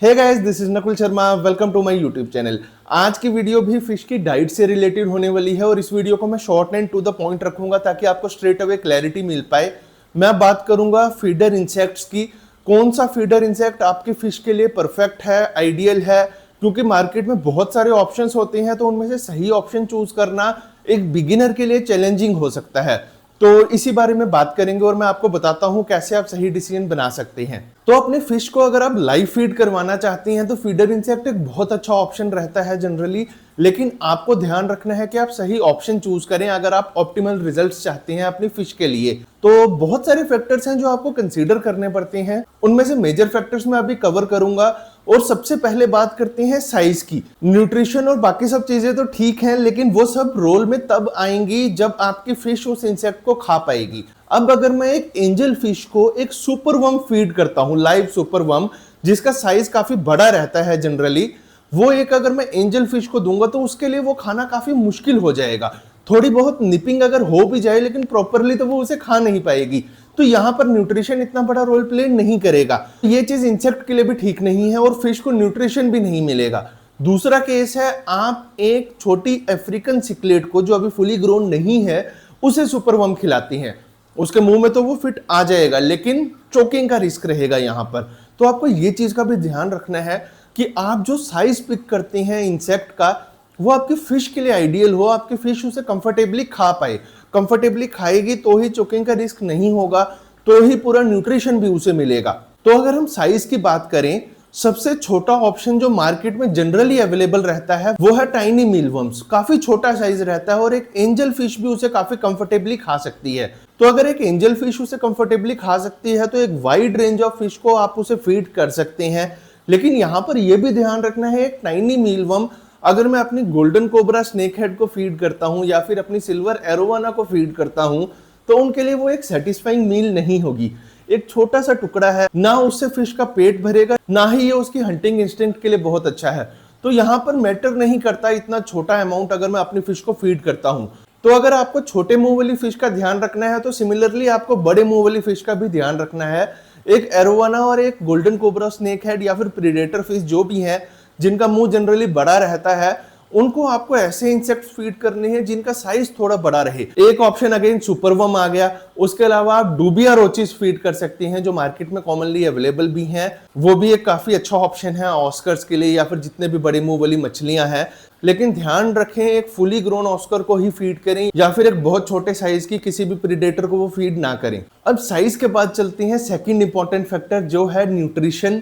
Hey guys, this is Nakul Sharma. Welcome to my YouTube channel. आज की video भी fish की डाइट से रिलेटेड होने वाली है और इस वीडियो को मैं short and to the point रखूंगा ताकि आपको स्ट्रेट अवे क्लैरिटी मिल पाए। मैं बात करूंगा फीडर इंसेक्ट्स की। कौन सा फीडर इंसेक्ट आपकी फिश के लिए परफेक्ट है, आइडियल है, क्योंकि मार्केट में बहुत सारे ऑप्शंस होते हैं तो उनमें से सही ऑप्शन चूज करना एक बिगिनर के लिए चैलेंजिंग हो सकता है। तो इसी बारे में बात करेंगे और मैं आपको बताता हूं कैसे आप सही डिसीजन बना सकते हैं। तो अपने फिश को अगर आप लाइव फीड करवाना चाहते हैं तो फीडर इंसेक्ट एक बहुत अच्छा ऑप्शन रहता है जनरली, लेकिन आपको ध्यान रखना है कि आप सही ऑप्शन चूज करें अगर आप ऑप्टिमल रिजल्ट्स चाहते हैं अपनी फिश के लिए। तो बहुत सारे फैक्टर्स हैं जो आपको कंसीडर करने पड़ते हैं, उनमें से मेजर फैक्टर्स मैं अभी कवर करूंगा। और सबसे पहले बात करते हैं साइज की। न्यूट्रिशन और बाकी सब चीजें तो ठीक हैं, लेकिन वो सब रोल में तब आएंगी जब आपकी फिश उस इंसेक्ट को खा पाएगी। अब अगर मैं एक एंजल फिश को एक सुपर वर्म फीड करता हूं, लाइव सुपर वर्म जिसका साइज काफी बड़ा रहता है जनरली, वो एक अगर मैं एंजल फिश को दूंगा तो उसके लिए वो खाना काफी मुश्किल हो जाएगा। थोड़ी बहुत निपिंग अगर हो भी जाए लेकिन प्रॉपरली तो वो उसे खा नहीं पाएगी। तो यहाँ पर न्यूट्रिशन इतना बड़ा रोल प्ले नहीं करेगा। ये चीज इंसेक्ट के लिए भी ठीक नहीं है और फिश को न्यूट्रिशन भी नहीं मिलेगा। दूसरा केस है, आप एक छोटी अफ्रीकन सिकलेट को जो अभी फुली ग्रोन नहीं है उसे सुपर वर्म खिलाती हैं। उसके मुंह में तो वो फिट आ जाएगा लेकिन चोकिंग का रिस्क रहेगा यहाँ पर। तो आपको ये चीज का भी ध्यान रखना है कि आप जो साइज पिक करते हैं इंसेक्ट का वो आपकी फिश के लिए आइडियल हो, आपकी फिश उसे कंफर्टेबली खा पाए। कंफर्टेबली खाएगी तो ही चोकिंग का रिस्क नहीं होगा, तो ही पूरा न्यूट्रिशन भी उसे मिलेगा। तो अगर हम साइज की बात करें, सबसे छोटा ऑप्शन जो मार्केट में जनरली अवेलेबल रहता है वो है टाइनी मीलवर्म्स। काफी छोटा साइज रहता है और एक एंजल फिश भी उसे काफी कंफर्टेबली खा सकती है। तो अगर एक एंजल फिश उसे कंफर्टेबली खा सकती है तो एक वाइड रेंज ऑफ फिश को आप उसे फीड कर सकते हैं। लेकिन यहां पर यह भी ध्यान रखना है, एक टाइनी मीलवर्म अगर मैं अपनी गोल्डन कोबरा स्नेक हेड को फीड करता हूं या फिर अपनी सिल्वर एरोवाना को फीड करता हूं तो उनके लिए वो एक सेटिस्फाइंग मील नहीं होगी। एक छोटा सा टुकड़ा है, ना उससे फिश का पेट भरेगा, ना ही ये उसकी हंटिंग इंस्टिंक्ट के लिए बहुत अच्छा है। तो यहाँ पर मैटर नहीं करता इतना छोटा अमाउंट अगर मैं अपनी फिश को फीड करता हूँ। तो अगर आपको छोटे मुंह वाली फिश का ध्यान रखना है तो सिमिलरली आपको बड़े मुंह वाली फिश का भी ध्यान रखना है। एक एरोवाना और एक गोल्डन कोबरा स्नेक हेड या फिर प्रीडेटर फिश जो भी है जिनका मुंह जनरली बड़ा रहता है, उनको आपको ऐसे इंसेक्ट फीड करने हैं जिनका साइज थोड़ा बड़ा रहे। एक ऑप्शन अगेन सुपरवर्म आ गया। उसके अलावा आप डूबिया रोचीज फीड कर सकते हैं जो मार्केट में कॉमनली अवेलेबल भी हैं। वो भी एक काफी अच्छा ऑप्शन है ऑस्कर्स के लिए या फिर जितने भी बड़े मुंह वाली मछलियां हैं। लेकिन ध्यान रखें, एक फुली ग्रोन ऑस्कर को ही फीड करें या फिर एक बहुत छोटे साइज की किसी भी प्रीडेटर को वो फीड ना करें। अब साइज के बाद चलते हैं सेकेंड इंपॉर्टेंट फैक्टर जो है न्यूट्रिशन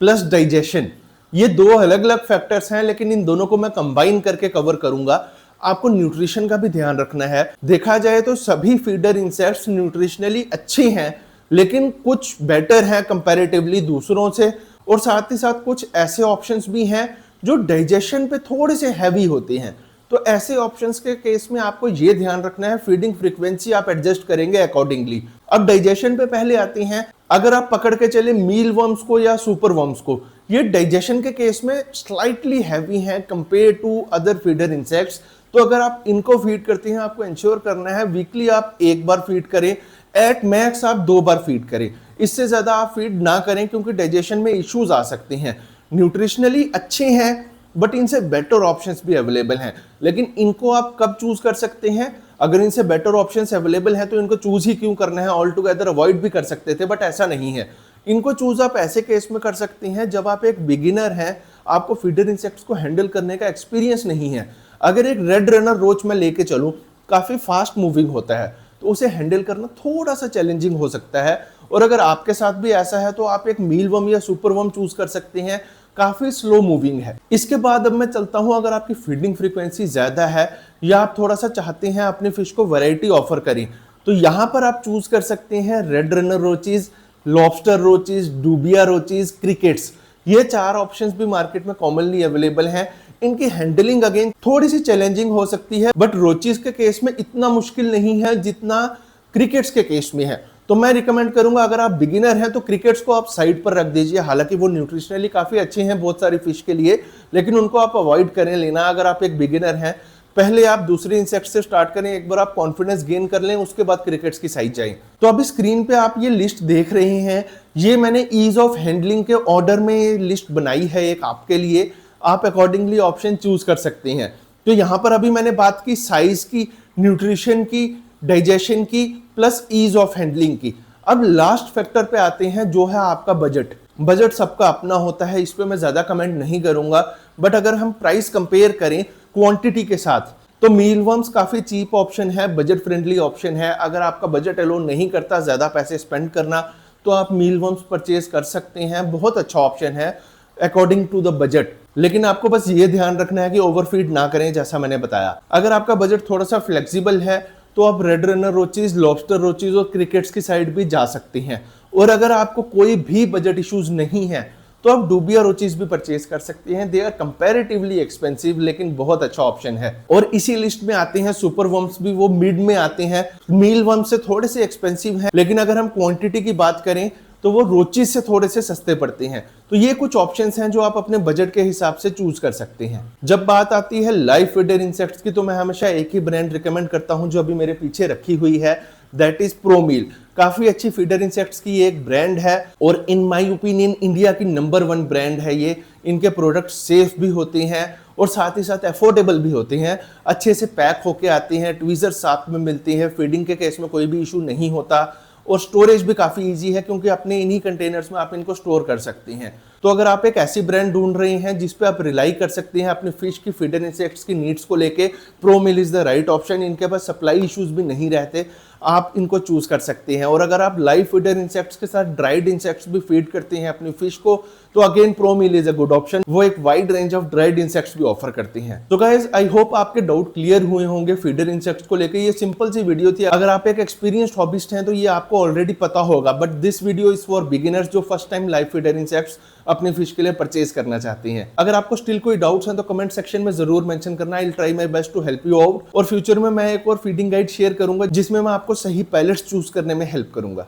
प्लस डाइजेशन। ये दो अलग अलग फैक्टर्स हैं लेकिन इन दोनों को मैं कंबाइन करके कवर करूंगा। आपको न्यूट्रिशन का भी ध्यान रखना है। देखा जाए तो सभी फीडर इंसेक्ट्स न्यूट्रिशनली अच्छी हैं, लेकिन कुछ बेटर हैं कंपैरेटिवली दूसरों से, और साथ ही साथ कुछ ऐसे ऑप्शंस भी हैं जो डाइजेशन पे थोड़े से हैवी होते हैं। तो ऐसे ऑप्शंस के केस में आपको ये ध्यान रखना है, फीडिंग फ्रीक्वेंसी आप एडजस्ट करेंगे अकॉर्डिंगली। अब डाइजेशन पे पहले आती हैं। अगर आप पकड़ के चले मील वर्म्स को या सुपर वर्म्स को, ये डाइजेशन के केस में स्लाइटली हैवी हैं compare to other feeder insects. तो अगर आप इनको फीड करते हैं आपको इंश्योर करना है वीकली आप एक बार फीड करें, एट मैक्स आप 2 बार फीड करें। इससे ज्यादा आप फीड ना करें क्योंकि डाइजेशन में इश्यूज आ सकते हैं। न्यूट्रिशनली अच्छे हैं बट इनसे बेटर ऑप्शंस भी अवेलेबल हैं, लेकिन इनको आप कब चूज कर सकते हैं? अगर इनसे बेटर ऑप्शंस अवेलेबल हैं तो इनको चूज ही क्यों करना है, ऑल टुगेदर अवॉइड भी कर सकते थे, बट ऐसा नहीं है। इनको चूज आप ऐसे केस में कर सकते हैं जब आप एक बिगिनर हैं, आपको फीडर इंसेक्ट्स को हैंडल करने का एक्सपीरियंस नहीं है। अगर एक रेड रनर रोच में लेके चलूं, काफी फास्ट मूविंग होता है तो उसे हैंडल करना थोड़ा सा चैलेंजिंग हो सकता है। और अगर आपके साथ भी ऐसा है तो आप एक मीलवर्म या सुपरवर्म चूज कर सकते हैं, काफी स्लो मूविंग है। इसके बाद अब मैं चलता हूं, अगर आपकी फीडिंग फ्रीक्वेंसी ज्यादा है या आप थोड़ा सा चाहते हैं अपने फिश को वैरायटी ऑफर करें, तो यहां पर आप चूज कर सकते हैं red runner roaches, lobster roaches, dubia roaches, crickets. ये 4 ऑप्शंस भी मार्केट में कॉमनली अवेलेबल हैं। इनकी हैंडलिंग अगेन थोड़ी सी चैलेंजिंग हो सकती है, बट रोचीज के केस में इतना मुश्किल नहीं है जितना क्रिकेट्स के केस में है। तो मैं रिकमेंड करूंगा अगर आप बिगिनर हैं तो क्रिकेट्स को आप साइड पर रख दीजिए। हालांकि वो न्यूट्रिशनली काफी अच्छे हैं बहुत सारी फिश के लिए, लेकिन उनको आप अवॉइड करें लेना अगर आप एक बिगिनर हैं। पहले आप दूसरे इंसेक्ट से स्टार्ट करें, एक बार आप कॉन्फिडेंस गेन कर लें, उसके बाद क्रिकेट्स की साइड जाएं। तो अभी स्क्रीन पे आप ये लिस्ट देख रहे हैं, ये मैंने ईज ऑफ हैंडलिंग के ऑर्डर में ये लिस्ट बनाई है एक आपके लिए, आप अकॉर्डिंगली ऑप्शन चूज कर सकते हैं। तो यहाँ पर अभी मैंने बात की साइज की, न्यूट्रिशन की, डाइजेशन की, प्लस ईज ऑफ हैंडलिंग की। अब लास्ट फैक्टर पे आते हैं जो है आपका बजट। बजट सबका अपना होता है, इस पे मैं ज्यादा कमेंट नहीं करूंगा, बट अगर हम प्राइस कंपेयर करें क्वांटिटी के साथ तो मीलवर्म्स काफी चीप ऑप्शन है, बजट फ्रेंडली ऑप्शन है। अगर आपका बजट अलोन नहीं करता ज्यादा पैसे स्पेंड करना, तो आप मीलवर्म्स परचेज कर सकते हैं, बहुत अच्छा ऑप्शन है अकॉर्डिंग टू द बजट। लेकिन आपको बस ये ध्यान रखना है कि ओवरफीड ना करें, जैसा मैंने बताया। अगर आपका बजट थोड़ा सा फ्लेक्सिबल है तो आप रेड रनर रोचीज, लॉबस्टर रोचीज और क्रिकेट्स की साइड भी जा सकते हैं। और अगर आपको कोई भी बजट इश्यूज नहीं है तो आप डूबिया रोचीज भी परचेज कर सकते हैं। दे आर कंपैरेटिवली एक्सपेंसिव, लेकिन बहुत अच्छा ऑप्शन है। और इसी लिस्ट में आते हैं सुपर वर्म्स भी, वो मिड में आते हैं, मील वर्म से थोड़े से एक्सपेंसिव हैं, लेकिन अगर हम क्वांटिटी की बात करें तो वो रोचीज से थोड़े से सस्ते पड़ते हैं। तो ये कुछ ऑप्शंस हैं जो आप अपने बजट के हिसाब से चूज कर सकते हैं। जब बात आती है लाइव फीडर इंसेक्ट्स की, तो मैं हमेशा एक ही ब्रांड रिकमेंड करता हूं जो अभी मेरे पीछे रखी हुई है, दैट इज प्रोमील। काफी अच्छी फीडर इंसेक्ट्स की एक ब्रांड है और इन माय ओपिनियन इंडिया की नंबर 1 ब्रांड है ये। इनके प्रोडक्ट सेफ भी होते हैं और साथ ही साथ अफोर्डेबल भी होते हैं, अच्छे से पैक होके आते हैं, ट्वीजर साथ में मिलती है, फीडिंग के केस में कोई भी इशू नहीं होता और स्टोरेज भी काफी इजी है क्योंकि अपने इन्हीं कंटेनर्स में आप इनको स्टोर कर सकते हैं। तो अगर आप एक ऐसी ब्रांड ढूंढ रहे हैं जिस पे आप रिलाई कर सकते हैं अपने फिश की फीडर इंसेक्ट्स की नीड्स को लेके, प्रोमिल इज द राइट ऑप्शन। इनके पास सप्लाई इश्यूज भी नहीं रहते, आप इनको चूज कर सकते हैं। और अगर आप लाइव फीडर इंसेक्ट्स के साथ ड्राइड इंसेक्ट्स भी फीड करते हैं अपनी फिश को, तो again Promil is a good option. वो एक wide range of dried insects भी ऑफर करते हैं। तो गाइस, आई होप आपके डाउट क्लियर हुए होंगे फीडर इंसेक्ट्स को लेके। ये सिंपल सी वीडियो थी। अगर आप एक एक्सपीरियंस्ड हॉबिस्ट हैं तो ये आपको ऑलरेडी पता होगा, but this video is for beginners जो first time live feeder insects अपनी फिश के लिए परचेज करना चाहती हैं। अगर आपको स्टिल कोई डाउट्स हैं तो कमेंट सेक्शन में जरूर मेंशन करना। I will try my best to help you out. और फ्यूचर में मैं एक और फीडिंग गाइड शेयर करूंगा जिसमें मैं आपको सही पैलेट्स चूज करने में हेल्प करूंगा।